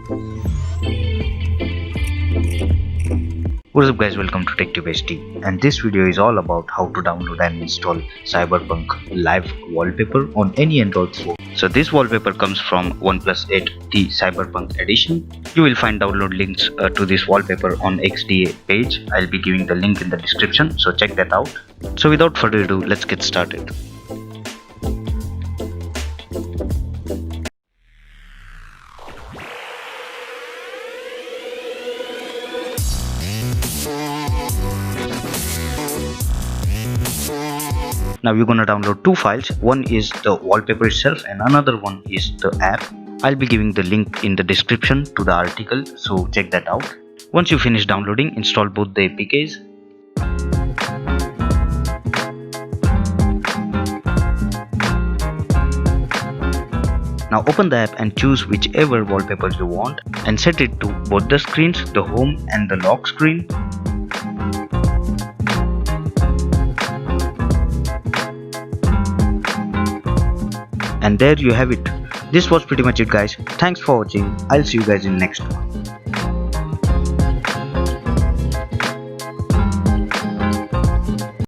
What's up guys, welcome to TechTubeHD, and this video is all about how to download and install Cyberpunk live wallpaper on any Android phone. So this wallpaper comes from OnePlus 8T Cyberpunk edition. You will find download links to this wallpaper on XDA page. I'll be giving the link in the description, so check that out. So without further ado, let's get started. Now you're gonna download two files. One is the wallpaper itself and another one is the app. I'll be giving the link in the description to the article, so check that out. Once you finish downloading, install both the APKs. Now open the app and choose whichever wallpaper you want and set it to both the screens, the home and the lock screen. And there you have it. This was pretty much it guys. Thanks for watching. I'll see you guys in next one.